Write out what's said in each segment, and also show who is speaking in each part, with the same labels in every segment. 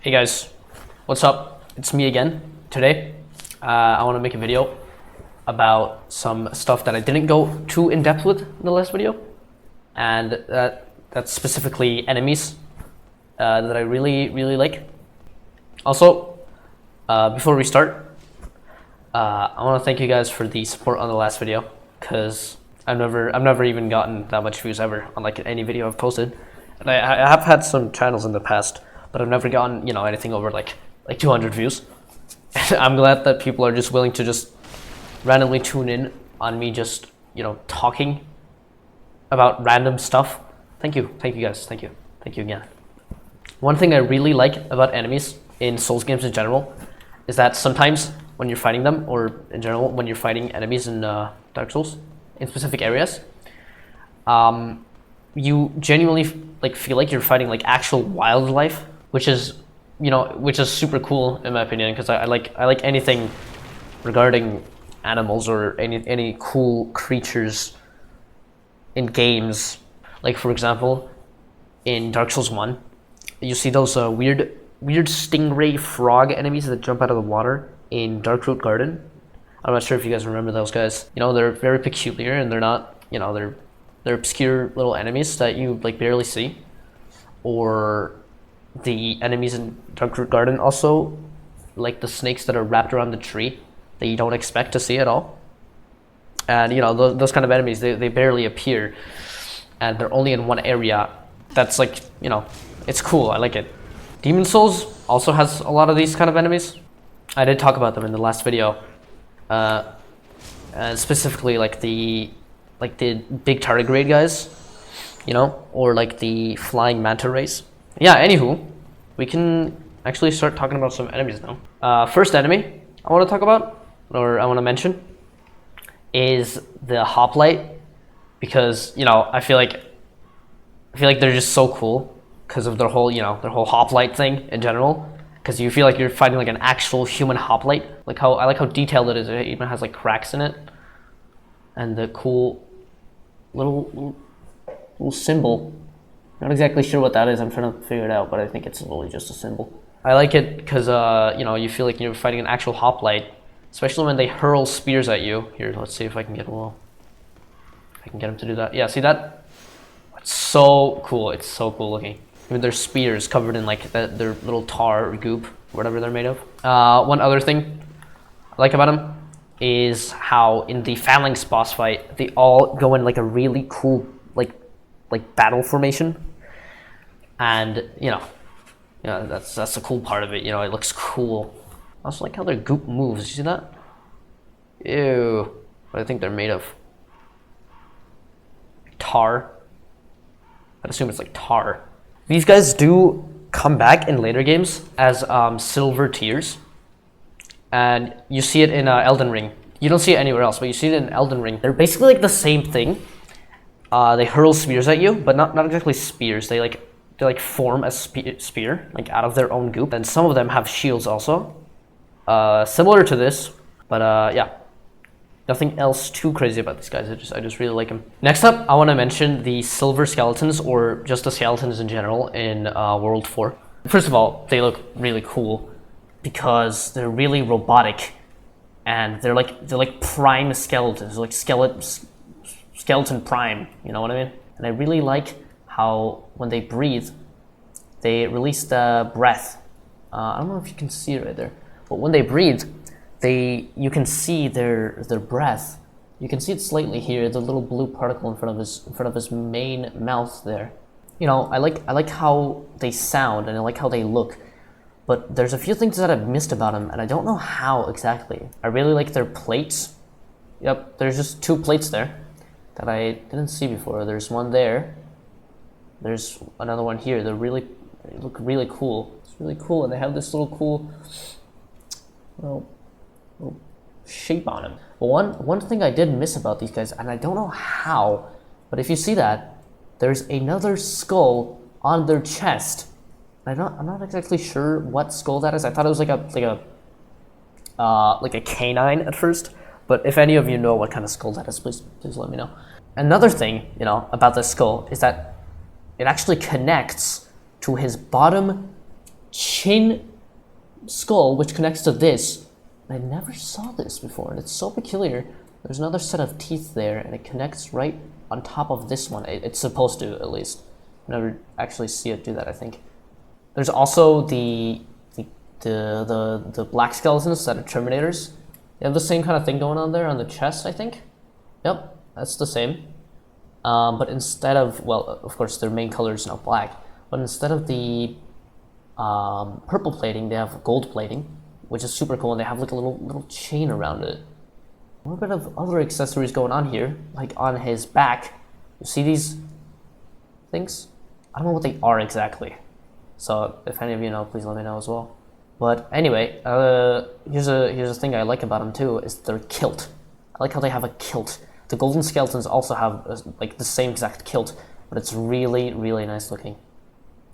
Speaker 1: Hey guys, what's up? It's me again. Today, I want to make a video about some stuff that I didn't go too in depth with in the last video, and that's specifically enemies that I really like. Also, before we start, I want to thank you guys for the support on the last video, because I've never even gotten that much views ever on like any video I've posted, and I have had some channels in the past, but I've never gotten, anything over like 200 views. I'm glad that people are just willing to just randomly tune in on me just, talking about random stuff. Thank you guys, thank you again. One thing I really like about enemies in Souls games in general is that sometimes when you're fighting them, or in general when you're fighting enemies in Dark Souls in specific areas, you genuinely feel like you're fighting like actual wildlife, which is super cool in my opinion, because I like anything regarding animals or any cool creatures in games. Like for example, in Dark Souls 1, you see those weird stingray frog enemies that jump out of the water in Darkroot Garden. I'm not sure if you guys remember those guys. They're very peculiar, and they're not, they're obscure little enemies that you barely see. Or the enemies in Darkroot Garden also, like the snakes that are wrapped around the tree that you don't expect to see at all. And those kind of enemies, they barely appear, and they're only in one area. That's it's cool. I like it. Demon Souls also has a lot of these kind of enemies. I did talk about them in the last video, specifically like the big tardigrade guys, or like the flying manta rays. Yeah, anywho, we can actually start talking about some enemies now. First enemy I want to talk about, or I want to mention, is the hoplite, because I feel like they're just so cool because of their whole hoplite thing in general. Because you feel like you're fighting like an actual human hoplite. I like how detailed it is. It even has like cracks in it, and the cool little symbol. Not exactly sure what that is. I'm trying to figure it out, but I think it's really just a symbol. I like it because you feel like you're fighting an actual hoplite, especially when they hurl spears at you. Here, let's see if I can get them to do that. Yeah, see that? It's so cool. It's so cool looking. Even their spears covered in their little tar or goop, whatever they're made of. One other thing I like about them is how in the Phalanx boss fight, they all go in like a really cool like battle formation. And that's the cool part of it. It looks cool. I also like how their goop moves. You see that? Ew. What I think they're made of? Tar. I'd assume it's like tar. These guys do come back in later games as silver tears, and you see it in Elden Ring. You don't see it anywhere else, but you see it in Elden Ring. They're basically like the same thing. They hurl spears at you, but not exactly spears. They form a spear out of their own goop, and some of them have shields also, similar to this. But yeah, nothing else too crazy about these guys. I just really like them. Next up, I want to mention the silver skeletons, or just the skeletons in general in World 4. First of all, they look really cool because they're really robotic, and they're like prime skeletons, like skeleton prime, you know what I mean? And I really like how when they breathe, they release the breath. I don't know if you can see it right there, but when they breathe, you can see their breath. You can see it slightly here, the little blue particle in front of his main mouth there. I like how they sound, and I like how they look. But there's a few things that I've missed about them, and I don't know how exactly. I really like their plates. Yep, there's just 2 plates there that I didn't see before. There's one there. There's another one here. They look really cool. It's really cool, and they have this little cool little shape on them. But one thing I did miss about these guys, and I don't know how, but if you see that, there's another skull on their chest. I'm not exactly sure what skull that is. I thought it was like a canine at first. But if any of you know what kind of skull that is, please let me know. Another thing, about this skull is that it actually connects to his bottom chain skull which connects to this. I never saw this before, and it's so peculiar. There's another set of teeth there, and it connects right on top of this one. It's supposed to, at least. Never actually see it do that, I think. There's also the black skeletons that are Terminators. They have the same kind of thing going on there on the chest, I think. Yep, that's the same. But instead of, well, of course their main color is now black, but instead of the purple plating, they have gold plating, which is super cool, and they have like a little chain around it. A little bit of other accessories going on here, like on his back. You see these things? I don't know what they are exactly. So if any of you know, please let me know as well. But anyway, here's a thing I like about them too, is their kilt. I like how they have a kilt. The golden skeletons also have like the same exact kilt, but it's really, really nice looking.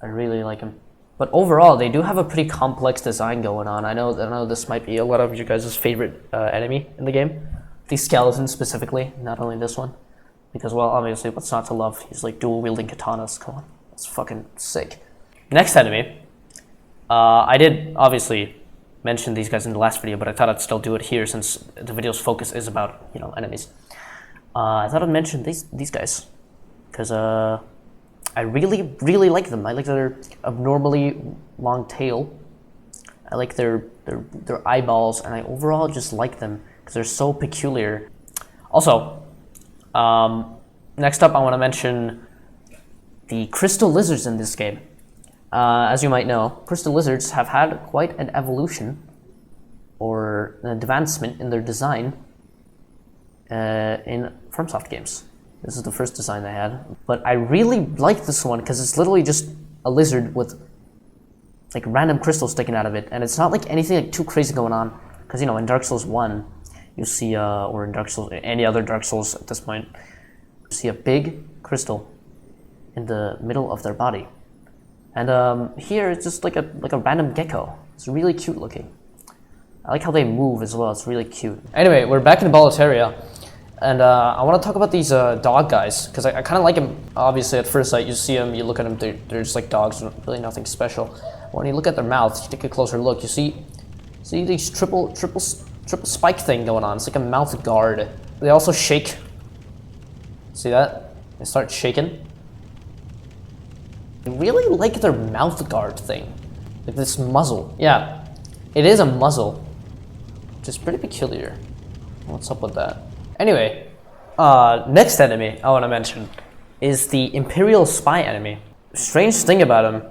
Speaker 1: I really like them. But overall, they do have a pretty complex design going on. I know this might be a lot of you guys' favorite enemy in the game. These skeletons specifically, not only this one. Because, well, obviously, what's not to love? He's like dual-wielding katanas. Come on, that's fucking sick. Next enemy. I did obviously mention these guys in the last video, but I thought I'd still do it here since the video's focus is about, you know, enemies. I thought I'd mention these guys because I really, really like them. I like their abnormally long tail. I like their eyeballs, and I overall just like them because they're so peculiar. Also, next up I want to mention the crystal lizards in this game. As you might know, crystal lizards have had quite an evolution or an advancement in their design in FromSoft games. This is the first design they had, but I really like this one because it's literally just a lizard with like random crystals sticking out of it, and it's not like anything like too crazy going on. Because, you know, in Dark Souls 1, you see, or in Dark Souls, any other Dark Souls at this point, you see a big crystal in the middle of their body. And here it's just like a random gecko. It's really cute looking. I like how they move as well. It's really cute. Anyway, we're back in Boletaria, and I want to talk about these dog guys because I kind of like them. Obviously, at first sight, you see them, you look at them, they're just like dogs, really nothing special. When you look at their mouths, you take a closer look, you see these triple spike thing going on. It's like a mouth guard. They also shake. See that? They start shaking. I really like their mouth guard thing. Like this muzzle. Yeah, it is a muzzle, which is pretty peculiar. What's up with that? Anyway, next enemy I want to mention is the Imperial Spy enemy. Strange thing about them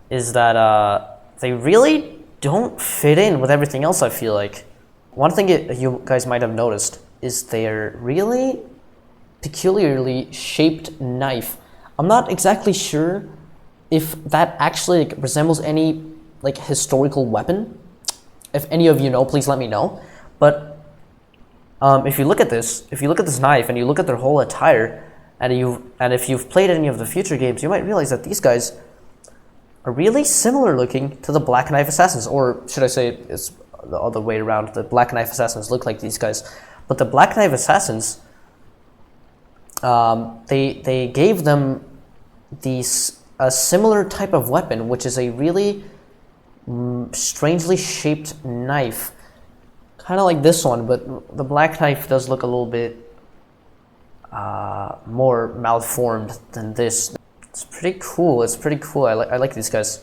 Speaker 1: is that they really don't fit in with everything else, I feel like. One thing you guys might have noticed is their really peculiarly shaped knife. I'm not exactly sure if that actually like, resembles any like historical weapon. If any of you know, please let me know. But if you look at this knife and you look at their whole attire, and if you've played any of the future games, you might realize that these guys are really similar looking to the Black Knife Assassins, or should I say it's the other way around. The Black Knife Assassins look like these guys, but the Black Knife Assassins, they gave them a similar type of weapon, which is a really strangely shaped knife, kind of like this one, but the Black Knife does look a little bit more malformed than this. It's pretty cool. It's pretty cool. I like these guys.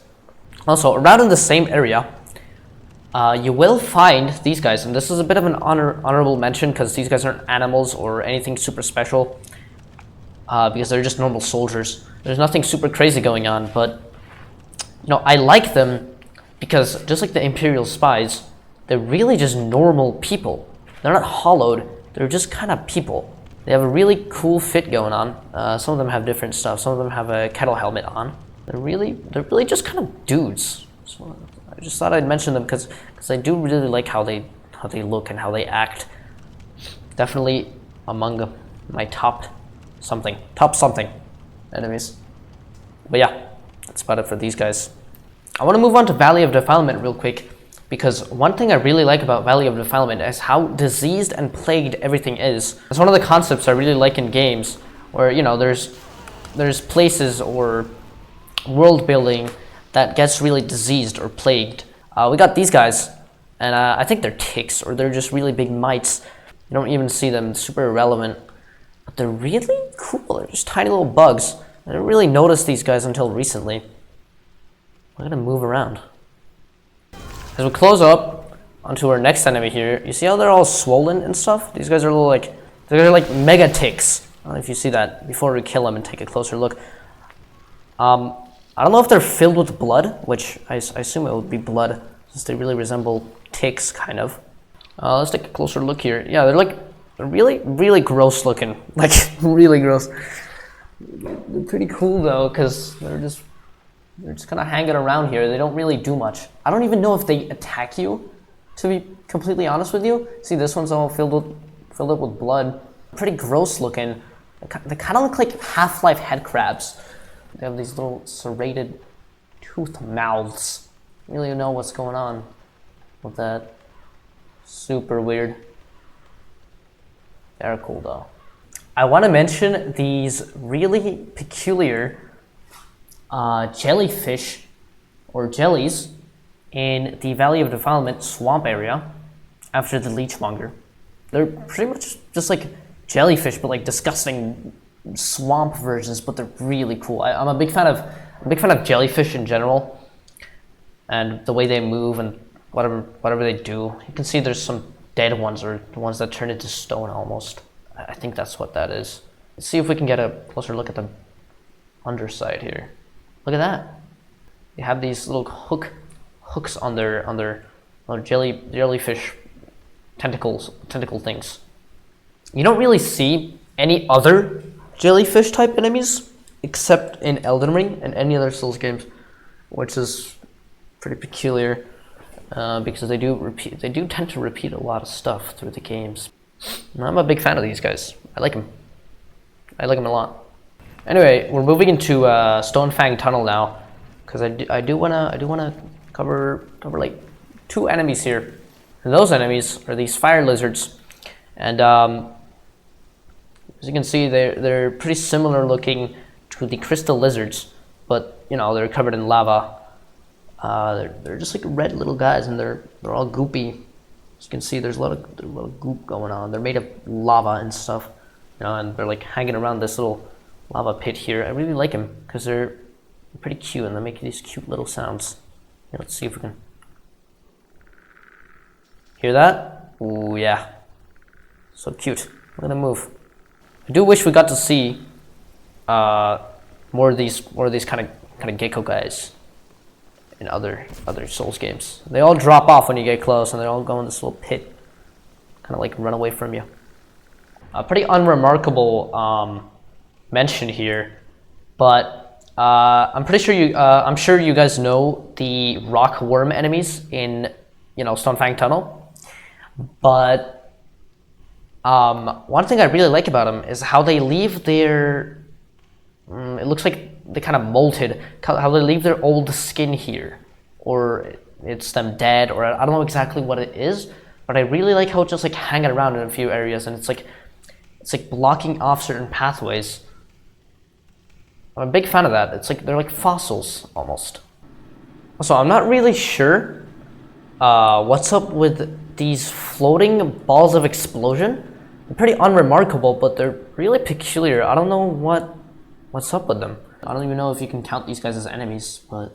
Speaker 1: Also, around in the same area, you will find these guys, and this is a bit of an honorable mention because these guys aren't animals or anything super special, because they're just normal soldiers. There's nothing super crazy going on, but you know, I like them because just like the Imperial Spies, they're really just normal people. They're not hollowed. They're just kind of people. They have a really cool fit going on. Some of them have different stuff. Some of them have a kettle helmet on. They're really just kind of dudes. So I just thought I'd mention them because I do really like how they look and how they act. Definitely among my top something enemies. But yeah, that's about it for these guys. I want to move on to Valley of Defilement real quick, because one thing I really like about Valley of Defilement is how diseased and plagued everything is. It's one of the concepts I really like in games, where, you know, there's places or world building that gets really diseased or plagued. We got these guys, and I think they're ticks, or they're just really big mites. You don't even see them, super irrelevant. But they're really cool. They're just tiny little bugs. I didn't really notice these guys until recently. We're gonna move around. As we close up onto our next enemy here, you see how they're all swollen and stuff? These guys are little like, they're like mega ticks. I don't know if you see that before we kill them and take a closer look. I don't know if they're filled with blood, which I assume it would be blood, since they really resemble ticks, kind of. Let's take a closer look here. Yeah, they're really, really gross looking. Like, really gross. They're pretty cool though, because they're just kind of hanging around here. They don't really do much. I don't even know if they attack you, to be completely honest with you. See, this one's all filled up with blood. Pretty gross looking. They kind of look like Half-Life head crabs. They have these little serrated tooth mouths. I don't really know what's going on with that. Super weird. They're cool though. I want to mention these really peculiar jellyfish or jellies in the Valley of Defilement swamp area after the Leechmonger. They're pretty much just like jellyfish, but like disgusting swamp versions, but they're really cool. I'm a big fan of jellyfish in general, and the way they move and whatever they do. You can see there's some dead ones, or the ones that turn into stone almost. I think that's what that is. Let's see if we can get a closer look at the underside here. Look at that. They have these little hooks on their jellyfish tentacle things. You don't really see any other jellyfish type enemies except in Elden Ring and any other Souls games, which is pretty peculiar because they do tend to repeat a lot of stuff through the games. And I'm a big fan of these guys. I like them a lot. Anyway, we're moving into Stonefang Tunnel now, because I do wanna cover like 2 enemies here. And those enemies are these fire lizards, and as you can see, they're pretty similar looking to the crystal lizards, but you know, they're covered in lava. They're just like red little guys, and they're all goopy. As you can see, there's a lot of goop going on. They're made of lava and stuff, you know, and they're like hanging around this little lava pit here. I really like them because they're pretty cute, and they make these cute little sounds. Yeah, let's see if we can hear that. Ooh, yeah, so cute. Look at them move. I do wish we got to see more of these kind of gecko guys in other Souls games. They all drop off when you get close, and they all go in this little pit, kind of like run away from you. A pretty unremarkable mention here, but I'm sure you guys know the rock worm enemies in, you know, Stonefang Tunnel, but one thing I really like about them is how they leave their, it looks like they kind of molted, how they leave their old skin here, or it's them dead, or I don't know exactly what it is, but I really like how it's just like hanging around in a few areas, and it's like blocking off certain pathways. I'm a big fan of that. It's like they're like fossils almost. So I'm not really sure what's up with these floating balls of explosion. They're pretty unremarkable, but they're really peculiar. I don't know what's up with them. I don't even know if you can count these guys as enemies, but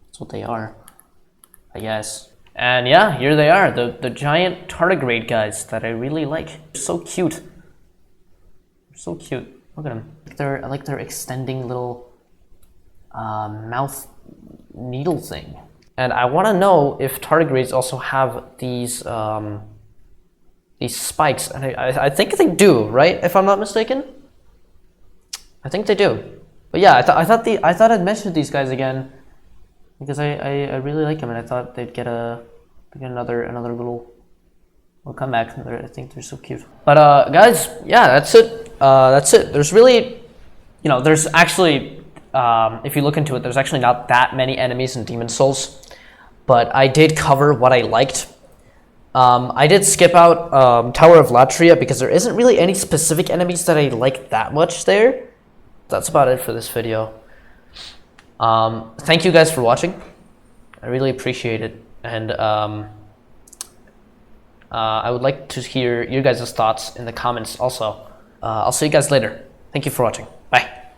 Speaker 1: that's what they are, I guess. And yeah, here they are, the giant tardigrade guys that I really like. They're so cute. They're so cute. Look at them. I like their extending little mouth needle thing. And I want to know if tardigrades also have these spikes, and I think they do, right? If I'm not mistaken, I think they do. But yeah, I thought I'd mention these guys again because I really like them, and I thought they'd get another little comeback. I think they're so cute. But guys, yeah, that's it. There's really, you know, there's actually, if you look into it, there's actually not that many enemies in Demon Souls, but I did cover what I liked. I did skip out Tower of Latria because there isn't really any specific enemies that I like that much there. That's about it for this video. Thank you guys for watching. I really appreciate it, and I would like to hear your guys' thoughts in the comments also. I'll see you guys later. Thank you for watching. Bye.